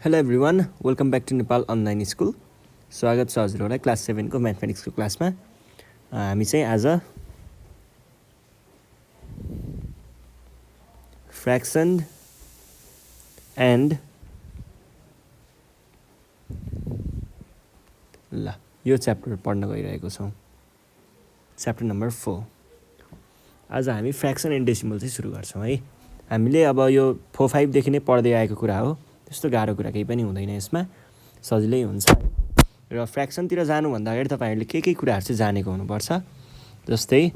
Hello everyone, welcome back to Nepal online school. स्वागत छ हजुरहरूलाई क्लास 7 को म्याथमेटिक्सको क्लासमा। हामी चाहिँ आज फ्र्याक्सन एन्ड यो च्याप्टर पढ्न गइरहेको छौँ। Chapter number 4। आज हामी फ्र्याक्सन एन्ड डेसिमल चाहिँ सुरु गर्छौँ है। हामीले अब यो 4-5 देखि नै पढ्दै आएको कुरा हो, त्यस्तो गाह्रो कुरा केही पनि हुँदैन, यसमा सजिलै हुन्छ। र फ्र्याक्सनतिर जानुभन्दा अगाडि तपाईँहरूले के कुराहरू चाहिँ जानेको हुनुपर्छ। जस्तै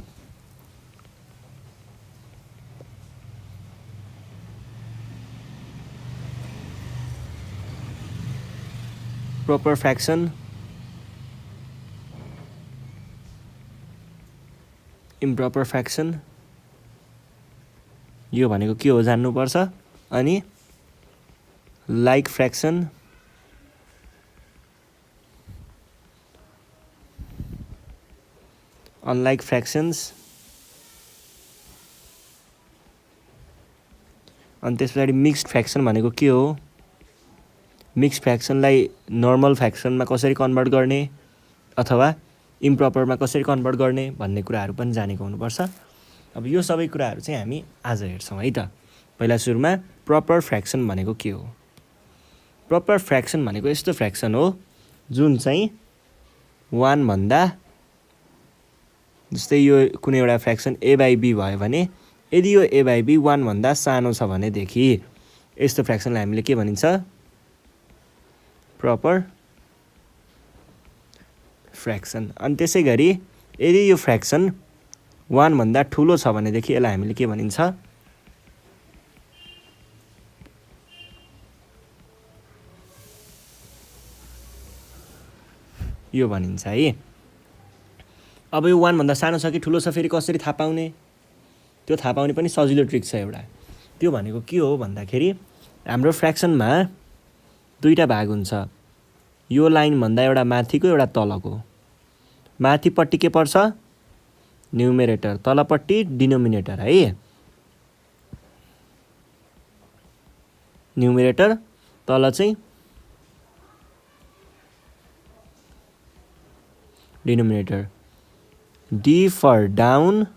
प्रोपर फ्र्याक्सन, इम्प्रोपर फ्र्याक्सन यो भनेको के हो जान्नुपर्छ। अनि लाइक फ्र्याक्सन, अनलाइक फ्र्याक्सन्स, अनि त्यस पछाडि मिक्स्ड फ्र्याक्सन भनेको के हो, मिक्स्ड फ्र्याक्सनलाई नर्मल फ्र्याक्सनमा कसरी कन्भर्ट गर्ने अथवा इम्प्रोपरमा कसरी कन्भर्ट गर्ने भन्ने कुराहरू पनि जानेको हुनुपर्छ। अब यो सबै कुराहरू चाहिँ हामी आज हेर्छौँ है त। पहिला सुरुमा प्रपर फ्र्याक्सन भनेको के हो। प्रपर फ्र्याक्सन भनेको यस्तो फ्र्याक्सन हो जुन चाहिँ 1 भन्दा, जस्तै यो कुनै एउटा फ्र्याक्सन a/b भयो भने यदि यो a/b 1 भन्दा सानो छ भनेदेखि यस्तो फ्र्याक्सनलाई हामीले के भनिन्छ, प्रपर फ्र्याक्सन। अनि त्यसै गरी यदि यो फ्र्याक्सन 1 भन्दा ठुलो छ भनेदेखि यसलाई हामीले के भनिन्छ, यो भनिन्छ है। अब यो 1 भन्दा सानो छ कि ठुलो छ फेरि कसरी थाहा पाउने, त्यो थाहा पाउने पनि सजिलो ट्रिक छ एउटा। त्यो भनेको के हो भन्दाखेरि हाम्रो फ्र्याक्सनमा दुईटा भाग हुन्छ। यो लाइन भन्दा एउटा माथिको एउटा तलको। माथिपट्टि के पर्छ, न्युमेरेटर, तलपट्टि डिनोमिनेटर है। न्युमेरेटर, तल चाहिँ denominator. D for down,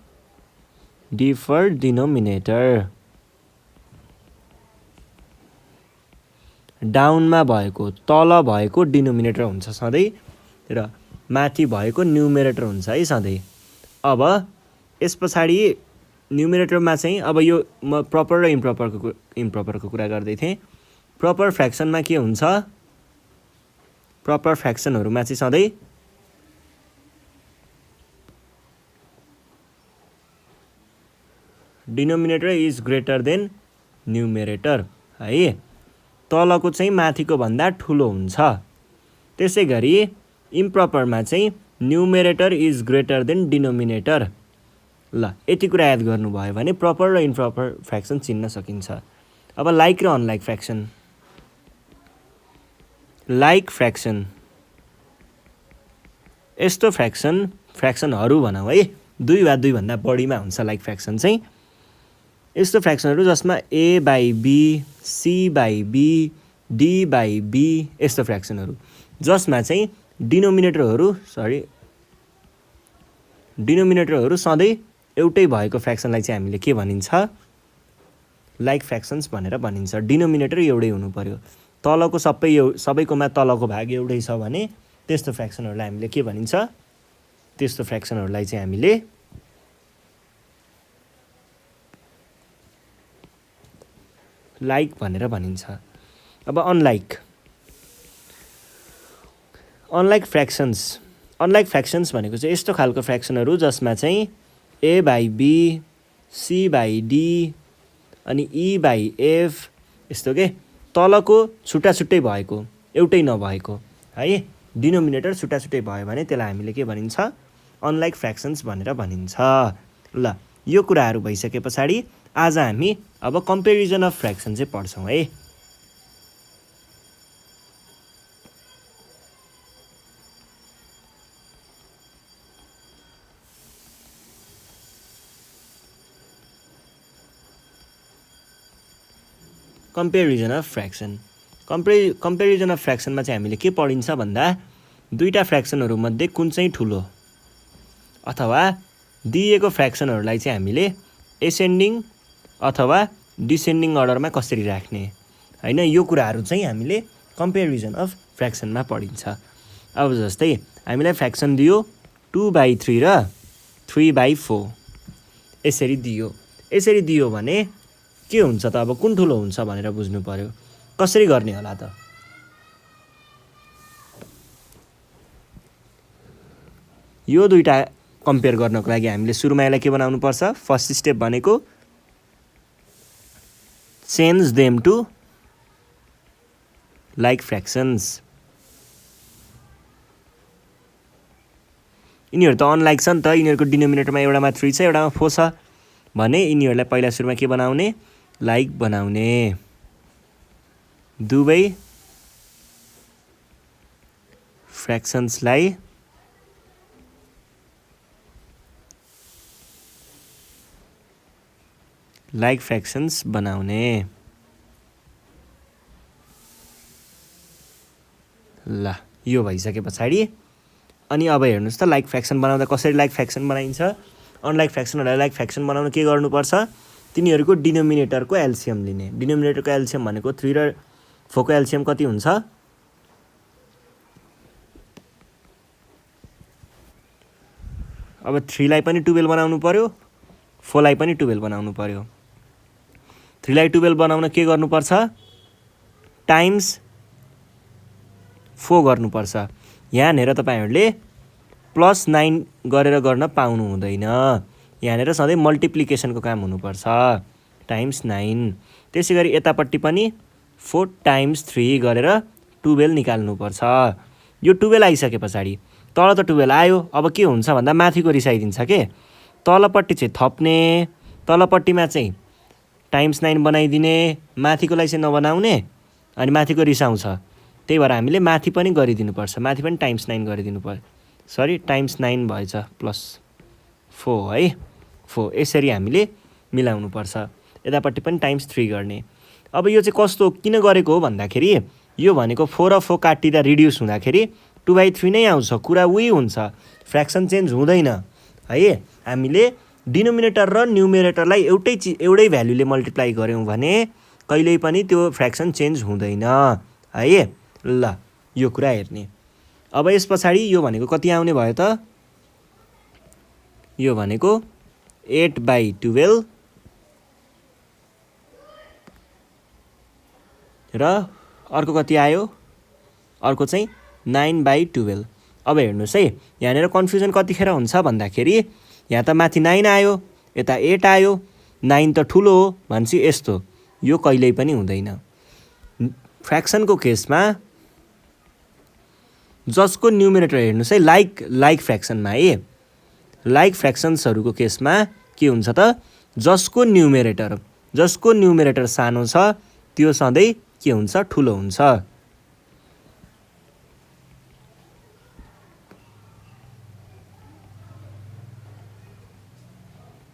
D for denominator। डाउनमा भएको, तल भएको डिनोमिनेटर हुन्छ सधैँ र माथि भएको न्युमेरेटर हुन्छ है सधैँ। अब यस पछाडि न्युमेरेटरमा चाहिँ अब यो म प्रपर र इम्प्रोपरको कुरा गर्दै थिएँ। प्रपर फ्र्याक्सनमा के हुन्छ, प्रपर फ्र्याक्सनहरूमा चाहिँ सधैँ denominator is greater than numerator है। तलको चाहिँ माथिको भन्दा ठुलो हुन्छ। त्यसै गरी इम्प्रोपरमा चाहिँ numerator is greater than denominator. ल, यति कुरा याद गर्नुभयो भने प्रपर र इम्प्रोपर फ्र्याक्सन चिन्न सकिन्छ। अब लाइक र अनलाइक फ्र्याक्सन। लाइक फ्र्याक्सन यस्तो फ्र्याक्सनहरू भनौँ है, 2 वा 2 भन्दा बढीमा हुन्छ लाइक फ्र्याक्सन चाहिँ। यस्तो फ्र्याक्सनहरू जसमा a/b, c/b, d/b यस्तो फ्र्याक्सनहरू जसमा चाहिँ डिनोमिनेटरहरू सधैँ एउटै भएको फ्र्याक्सनलाई चाहिँ हामीले के भनिन्छ, लाइक फ्र्याक्सन्स भनेर भनिन्छ। डिनोमिनेटर एउटै हुनु पर्यो। तलको सबैकोमा तलको भाग एउटै छ भने त्यस्तो फ्र्याक्सनहरूलाई हामीले के भनिन्छ, त्यस्तो फ्र्याक्सनहरूलाई चाहिँ हामीले लाइक भनेर भनिन्छ। अब अनलाइक फ्र्याक्सन्स भनेको चाहिँ यस्तो खालको फ्र्याक्सनहरू जसमा चाहिँ a/b, c/d अनि e/f यस्तो के तलको छुट्टा भएको, एउटै नभएको है। डिनोमिनेटर छुट्टा भयो भने त्यसलाई हामीले के भनिन्छ, अनलाइक फ्र्याक्सन्स भनेर भनिन्छ। ल, यो कुराहरू भइसके पछाडि आज हामी अब कम्पेरिजन अफ फ्र्याक्सन चाहिँ पढ्छौँ है। Comparison of fraction. Comparison of फ्र्याक्सनमा चाहिँ हामीले के पढिन्छ भन्दा दुईटा फ्र्याक्सनहरूमध्ये कुन चाहिँ ठुलो अथवा दिएको फ्र्याक्सनहरूलाई चाहिँ हामीले एसेन्डिङ अथवा डिसेन्डिङ अर्डरमा कसरी राख्ने हैन, यो कुराहरू चाहिँ हामीले कम्पेरिजन अफ फ्र्याक्सनमा पढिन्छ। अब जस्तै हामीलाई फ्र्याक्सन दियो 2/3 र 3/4 यसरी दियो भने के हुन्छ त, अब कुन ठुलो हुन्छ भनेर बुझ्नु पर्यो। कसरी गर्ने होला त? यो दुईटा कम्पेयर गर्नको लागि हामीले सुरुमा यसलाई के बनाउनु पर्छ? फर्स्ट स्टेप भनेको चेन्ज देम टु लाइक फ्र्याक्सन्स। यिनीहरू त अनलाइक छ नि त, यिनीहरूको डिनोमिनेटरमा एउटामा 3 छ एउटामा 4 छ भने यिनीहरूलाई पहिला सुरुमा के बनाउने? लाइक बनाउने। दुवै फ्र्याक्सन्सलाई लाइक फ्र्याक्सन्स बनाउने। ल यो भइसके पछाडि अनि अब हेर्नुहोस् त लाइक फ्र्याक्सन बनाउँदा कसरी लाइक फ्र्याक्सन बनाइन्छ। अनलाइक फ्र्याक्सनहरूलाई लाइक फ्र्याक्सन बनाउन के गर्नुपर्छ? तिनीहरूको डिनोमिनेटरको एलसियम लिने। डिनोमिनेटरको एलसियम भनेको 3 र 4 को एलसियम कति हुन्छ? अब 3 लाई पनि 12 बनाउनु पर्यो, 4 लाई पनि 12 बनाउनु पर्यो। 3 लाई 12 बनाउन के गर्नुपर्छ? टाइम्स 4 गर्नुपर्छ। यहाँनिर तपाईहरूले +9 गरेर गर्न पाउनु हुँदैन। यहाँनिर सधैँ मल्टिप्लिकेसनको काम हुनुपर्छ, टाइम्स 9। त्यसै गरी यतापट्टि पनि 4 टाइम्स 3 गरेर 12 निकाल्नुपर्छ। यो 12 आइसके पछाडि तल त 12 आयो, अब के हुन्छ भन्दा माथिको रिसाइदिन्छ के, तलपट्टि चाहिँ थप्ने, तलपट्टिमा चाहिँ टाइम्स 9 बनाइदिने, माथिकोलाई चाहिँ नबनाउने, अनि माथिको रिसाउँछ। त्यही भएर हामीले माथि पनि गरिदिनुपर्छ, माथि पनि टाइम्स 9 गरिदिनु पर्यो। सरी टाइम्स 9 भएछ +4 है, 4 यसरी हामीले मिलाउनुपर्छ। यतापट्टि पनि टाइम्स 3 गर्ने। अब यो चाहिँ कस्तो किन गरेको हो भन्दाखेरि यो भनेको 4 र 4 काटिँदा रिड्युस हुँदाखेरि 2/3 नै आउँछ, कुरा उही हुन्छ, फ्र्याक्सन चेन्ज हुँदैन है। हामीले डिनोमिनेटर र न्युमेरेटरलाई एउटै भ्यालुले मल्टिप्लाई गऱ्यौँ भने कहिल्यै पनि त्यो फ्र्याक्सन चेन्ज हुँदैन है। ल यो कुरा हेर्ने। अब यस पछाडि यो भनेको कति आउने भयो त? यो भनेको 8/12 र अर्को कति आयो? अर्को चाहिँ 9/12। अब हेर्नुहोस् है, यहाँनिर कन्फ्युजन कतिखेर हुन्छ भन्दाखेरि यहाँ त माथि 9 आयो, यता 8 आयो, 9 त ठुलो हो भन्छ यस्तो, यो कहिल्यै पनि हुँदैन। फ्र्याक्सनको केसमा जसको न्युमेरेटर हेर्नुहोस् है, लाइक फ्र्याक्सनमा है, लाइक फ्र्याक्सन्सहरूको केसमा के हुन्छ त? जसको न्युमेरेटर सानो छ त्यो सधैँ के हुन्छ? ठुलो हुन्छ।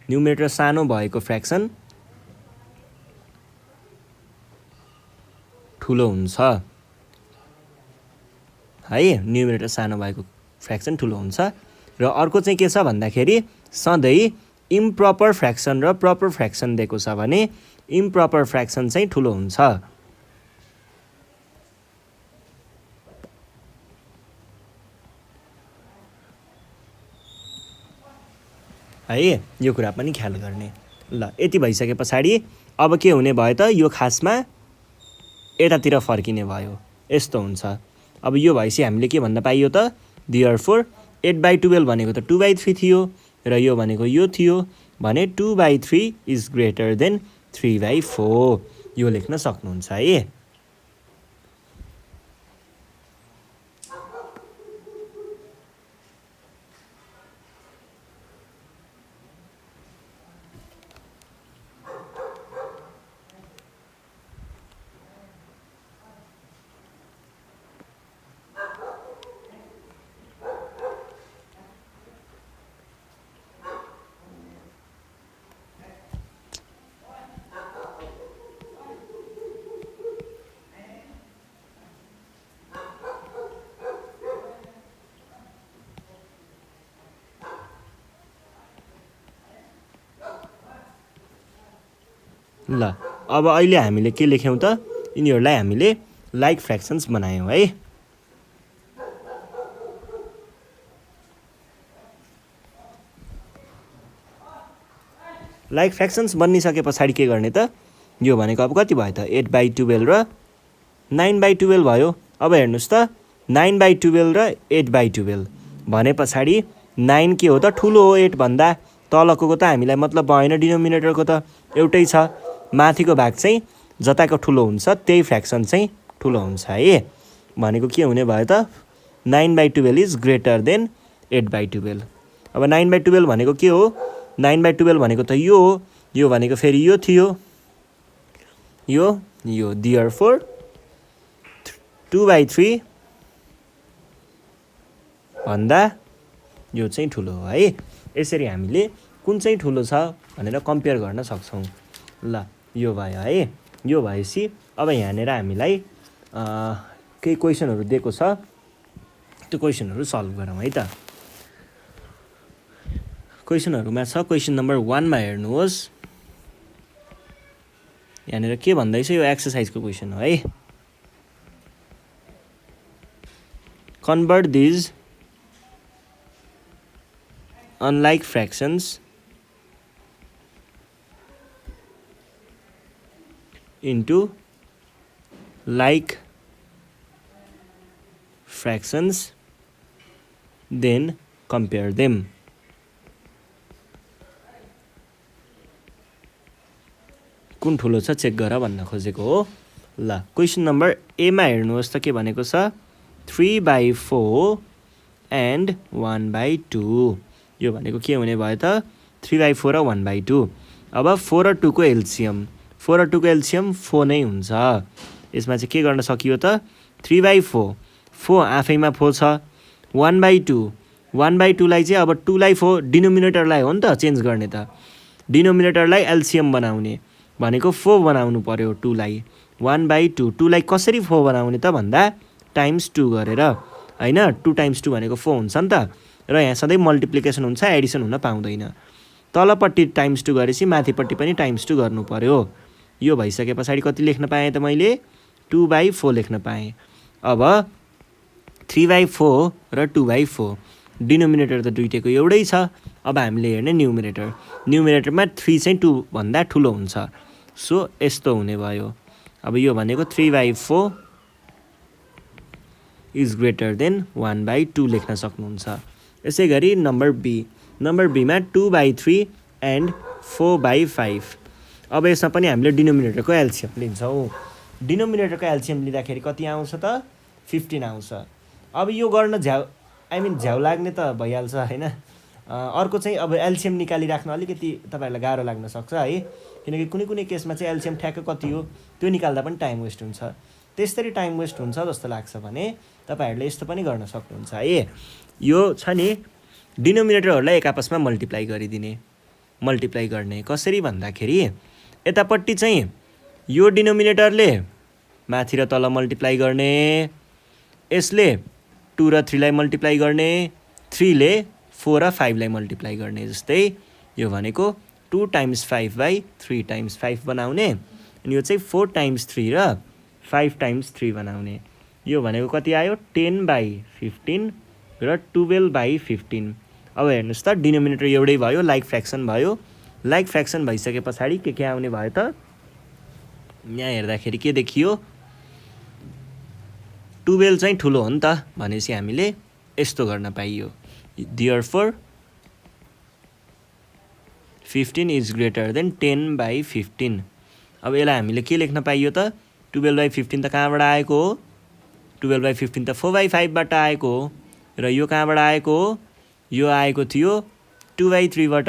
न्युमेरेटर सानो भएको फ्र्याक्सन ठुलो हुन्छ है, न्युमेरेटर सानो भएको फ्र्याक्सन ठुलो हुन्छ। र अर्को चाहिँ के छ भन्दाखेरि सधैँ इम्प्रपर फ्र्याक्सन र प्रपर फ्र्याक्सन दिएको छ भने इम्प्रपर फ्र्याक्सन चाहिँ ठुलो हुन्छ है। यो कुरा पनि ख्याल गर्ने। ल यति भइसके पछाडि अब के हुने भयो त? यो खासमा यतातिर फर्किने भयो, यस्तो हुन्छ। अब यो भएपछि हामीले के भन्न पाइयो त? देयरफोर 8/12 भनेको त 2/3 थियो र यो भनेको यो थियो भने 2/3 इज ग्रेटर देन 3/4 यो लेख्न सक्नुहुन्छ है। ल अब अहिले हामीले के लेख्यौँ त, यिनीहरूलाई हामीले लाइक फ्र्याक्सन्स बनायौँ है। लाइक फ्र्याक्सन्स बनिसके पछाडि के गर्ने त, यो भनेको अब कति भयो त 8/12 र 9/12 भयो। अब हेर्नुहोस् त 9/12 र 8/12 भने पछाडि 9 के हो त ठुलो हो 8 भन्दा, तलको त हामीलाई मतलब भएन, डिनोमिनेटरको त एउटै छ, माथिको भाग चाहिँ जताको ठुलो हुन्छ त्यही फ्र्याक्सन चाहिँ ठुलो हुन्छ है। भनेको के हुने भयो त 9/12 इज ग्रेटर देन 8/12। अब 9/12 भनेको के हो, 9/12 भनेको त यो हो, यो भनेको फेरि यो थियो, यो देयरफोर 2/3 भन्दा यो चाहिँ ठुलो हो है। यसरी हामीले कुन चाहिँ ठुलो छ भनेर कम्पेयर गर्न सक्छौँ। ल यो भयो है। यो भएपछि अब यहाँनिर हामीलाई केही क्वेसनहरू दिएको छ, त्यो क्वेसनहरू सल्भ गरौँ है त। क्वेसनहरूमा छ, क्वेसन नम्बर 1 मा हेर्नुहोस्, यहाँनिर के भन्दैछ, यो एक्सर्साइजको क्वेसन हो है। Convert these unlike fractions into like fractions, then compare them. कुन ठुलो छ चेक गर भन्न खोजेको हो। ल क्वेसन नम्बर ए मा हेर्नुहोस् त के भनेको छ, 3/4 and 1/2। यो भनेको के हुने भयो त 3/4 र 1/2। अब 4 र 2 को एलसियम, 4 र 2 को एलसियम 4 नै हुन्छ। यसमा चाहिँ के गर्न सकियो त 3/4, 4 आफैमा 4 छ, 1/2, 1/2 लाई चाहिँ अब 2 लाई 4 डिनोमिनेटरलाई हो नि त चेन्ज गर्ने त, डिनोमिनेटरलाई एलसियम बनाउने भनेको 4 बनाउनु पर्यो 2 लाई, 1/2, 2 लाई कसरी 4 बनाउने त भन्दा टाइम्स 2 गरेर हैन, 2 टाइम्स 2 भनेको 4 हुन्छ नि त, र यहाँ सधैँ मल्टिप्लिकेसन हुन्छ, एडिसन हुन पाउँदैन। तलपट्टि टाइम्स 2 गरेपछि माथिपट्टि पनि टाइम्स 2 गर्नु पर्यो। यो भइसके पछाडि कति लेख्न पाएँ त मैले 2/4 लेख्न पाएँ। अब 3/4 र 2/4 डिनोमिनेटर त दुइटैको एउटै छ। अब हामीले हेर्ने न्युमिनेटर, न्युमिनेटरमा 3 चाहिँ 2 भन्दा ठुलो हुन्छ, सो यस्तो हुने भयो। अब यो भनेको 3/4 इज ग्रेटर देन 1/2 लेख्न सक्नुहुन्छ। यसै गरी नम्बर बी, नम्बर बीमा 2/3 एन्ड 4/5। अब यसमा पनि हामीले डिनोमिनेटरको एलसियम लिन्छौँ। डिनोमिनेटरको एलसियम लिँदाखेरि कति आउँछ त 15 आउँछ। अब यो गर्न झ्याउ लाग्ने त भइहाल्छ होइन। अर्को चाहिँ अब एलसियम निकालिराख्न अलिकति तपाईँहरूलाई गाह्रो लाग्न सक्छ है, किनकि कुनै कुनै केसमा चाहिँ एलसियम ठ्याक्क कति हो त्यो निकाल्दा पनि टाइम वेस्ट हुन्छ। त्यसरी टाइम वेस्ट हुन्छ जस्तो लाग्छ भने तपाईँहरूले यस्तो पनि गर्न सक्नुहुन्छ है। यो छ नि डिनोमिनेटरहरूलाई एक आपसमा मल्टिप्लाई गरिदिने, मल्टिप्लाई गर्ने कसरी भन्दाखेरि यतापट्टि चाहिँ यो डिनोमिनेटरले माथि र तल मल्टिप्लाई गर्ने, यसले 2 र 3 लाई मल्टिप्लाई गर्ने, 3 ले 4 र 5 लाई मल्टिप्लाई गर्ने। जस्तै यो भनेको 2 टाइम्स 5/3 टाइम्स 5 बनाउने, अनि यो चाहिँ 4 टाइम्स 3 र 5 टाइम्स 3 बनाउने। यो भनेको कति आयो 10/15 र 12/15। अब हेर्नुहोस् त डिनोमिनेटर एउटै भयो, लाइक फ्र्याक्सन भयो। लाइक फ्र्याक्सन भइसके पछाडि के आउने भयो त, यहाँ हेर्दाखेरि के देखियो 12 चाहिँ ठुलो हो नि त भनेपछि हामीले यस्तो गर्न पाइयो, देयरफोर 15 इज ग्रेटर देन 10/15। अब यसलाई हामीले के लेख्न पाइयो त 12/15 त कहाँबाट आएको हो, 12/15 त 4/5 बाट आएको हो, र यो कहाँबाट आएको हो, यो आएको थियो 2/3 बाट।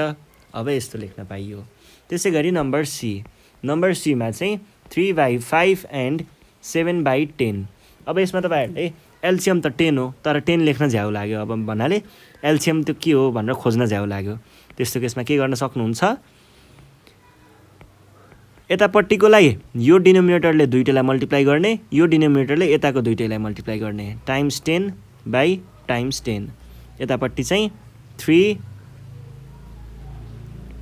अब यस्तो लेख्न पाइयो। त्यसै गरी नम्बर सी, नम्बर सीमा चाहिँ 3/5 एन्ड 7/10। अब यसमा तपाईँहरूले एलसियम त 10 हो, तर 10 लेख्न झ्याउ लाग्यो। अब भन्नाले एलसियम त्यो के हो भनेर खोज्न झ्याउ लाग्यो। त्यस्तो केसमा के गर्न सक्नुहुन्छ, यतापट्टिकोलाई यो डिनोमिनेटरले दुइटैलाई मल्टिप्लाई गर्ने, यो डिनोमिनेटरले यताको दुइटैलाई मल्टिप्लाई गर्ने, टाइम्स 10/10। यतापट्टि चाहिँ 3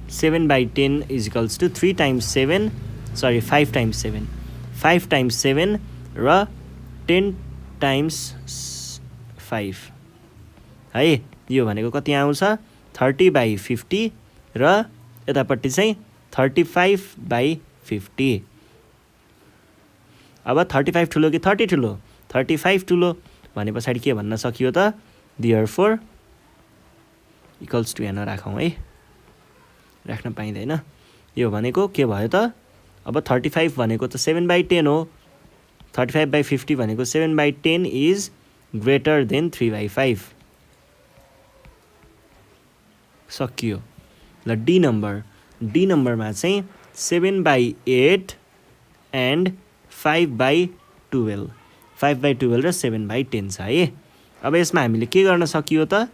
7/10 is equals to 3 times 7 sorry 5 times 7 5 times 7 र 10 टाइम्स 5 है। यो भनेको कति आउँछ 30/50 र यतापट्टि चाहिँ 35/50। अब 35 ठुलो कि 30 ठुलो 35 ठुलो भने पछाडि के भन्न सकियो त देयरफोर इक्वल्स टु यहाँ राखौँ है, राख्न पाइँदैन। यो भनेको के भयो त अब 35 भनेको त 7/10 हो, 35/50 भनेको 7/10 इज ग्रेटर देन 3/5 सकियो। ल डी नम्बरमा चाहिँ 7/8 एन्ड 5/12 5/12 र 7/10 छ है। अब यसमा हामीले के गर्न सकियो त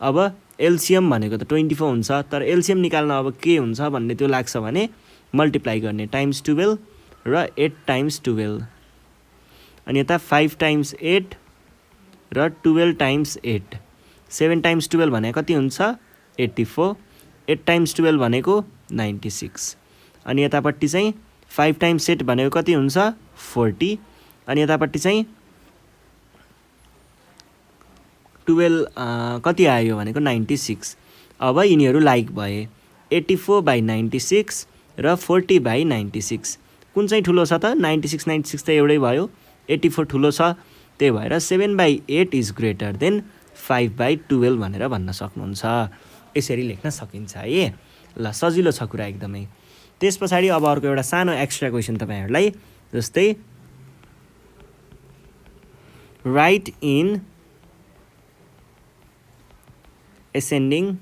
अब एलसिएम भनेको त 24 हुन्छ, तर एलसिएम निकाल्न अब के हुन्छ भन्ने त्यो लाग्छ भने मल्टिप्लाई गर्ने टाइम्स 12 र 8 टाइम्स 12 अनि यता 5 टाइम्स 8 र 12 टाइम्स 8 7 टाइम्स 12 भनेको कति हुन्छ 84 8 टाइम्स 12 भनेको 96 अनि यतापट्टि चाहिँ 5 टाइम्स 8 भनेको कति हुन्छ 40 अनि यतापट्टि चाहिँ 12 कति आयो भनेको 96। अब यिनीहरू लाइक भए 84/96 र 40/96 कुन चाहिँ ठुलो छ त 96 त एउटै भयो, 84 ठुलो छ, त्यही भएर 7/8 इज ग्रेटर देन 5/12 भनेर भन्न सक्नुहुन्छ। यसरी लेख्न सकिन्छ है। ल सजिलो छ कुरा एकदमै। त्यस पछाडि अब अर्को एउटा सानो एक्स्ट्रा क्वेसन तपाईहरुलाई, जस्तै राइट इन एसेन्डिङ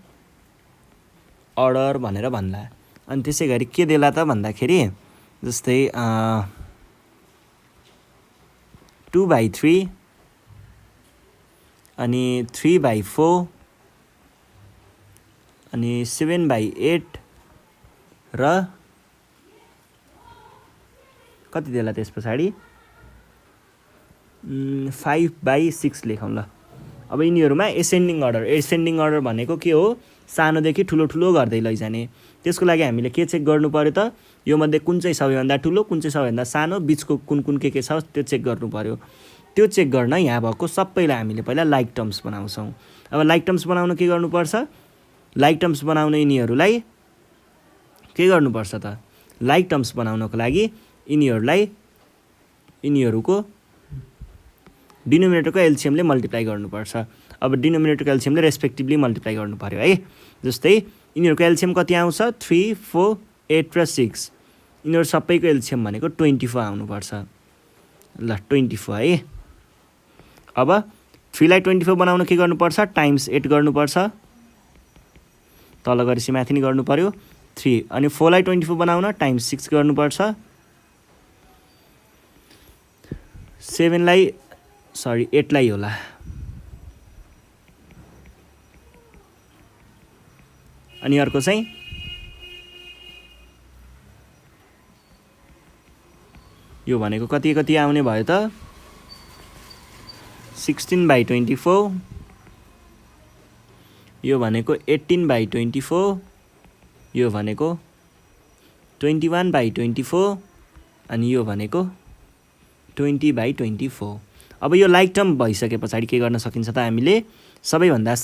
अर्डर भनेर भन्ला। अनि त्यसै गरी के देला त भन्दाखेरि जस्तै 2/3 अनि 3/4 अनि 7/8 र कति देला त्यस पछाडि 5/6 लेखौँ ल। अब यिनीहरूमा एसेन्डिङ अर्डर भनेको के हो सानोदेखि ठुलो ठुलो गर्दै लैजाने। त्यसको लागि हामीले के चेक गर्नु पर्यो त यो मध्ये कुन चाहिँ सबैभन्दा ठुलो कुन चाहिँ सबैभन्दा सानो बिचको कुन कुन के छ त्यो चेक गर्नु पर्यो। त्यो चेक गर्न यहाँ भएको सबैलाई हामीले पहिला लाइक टर्म्स बनाउँछौँ। अब लाइक टर्म्स बनाउन के गर्नुपर्छ लाइक टर्म्स बनाउन यिनीहरूलाई के गर्नुपर्छ त लाइक टर्म्स बनाउनको लागि यिनीहरूको डिनोमिनेटरको एलसिएमले मल्टिप्लाई गर्नुपर्छ। अब डिनोमिनेटरको एलसिएमले रेस्पेक्टिभली मल्टिप्लाई गर्नु पर्यो है। जस्तै यिनीहरूको एलसिएम कति आउँछ 3 4 8 र 6 यिनीहरू सबैको एलसिएम भनेको 24 आउनुपर्छ। ल 24 है। अब 3 लाई 24 बनाउन के गर्नुपर्छ टाइम्स 8 गर्नुपर्छ, तल गरेपछि माथि नि गर्नु पर्यो 3 अनि 4 लाई 24 बनाउन टाइम्स 6 गर्नुपर्छ, 7 लाई 8 लाई होला अनि अर्को चाहिँ यो भनेको कति आउने भयो त 16/24 यो भनेको 18/24 यो भनेको 21/24 अनि यो भनेको 20/24। अब यो लाइक टर्म भइसके पछाडि के गर्न सकिन्छ त हामीले सबैभन्दा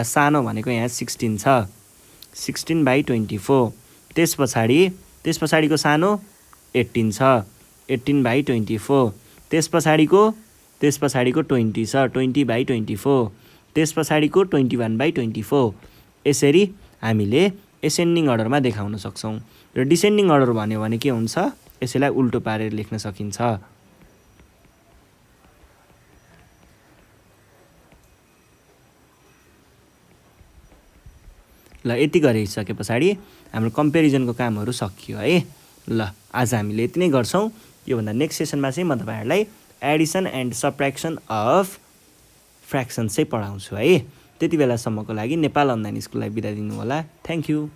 सानो भनेको यहाँ 16 छ 16/24 त्यस पछाडिको सानो 18 छ 18/24 त्यस पछाडिको 20 छ 20/24 त्यस पछाडिको 21/24। यसरी हामीले एसेन्डिङ अर्डरमा देखाउन सक्छौँ। र डिसेन्डिङ अर्डर भन्यो भने के हुन्छ यसैलाई उल्टो पारेर लेख्न सकिन्छ। ल यति गरिसके पछाडि हाम्रो कम्पेरिजनको कामहरू सकियो है। ल आज हामीले यति नै गर्छौँ। योभन्दा नेक्स्ट सेसनमा चाहिँ म तपाईहरुलाई एडिसन एन्ड सबट्र्याक्सन अफ फ्र्याक्सन चाहिँ पढाउँछु है। त्यति बेलासम्मको लागि नेपाल अनलाइन स्कुललाई बिदा दिनु होला। Thank you.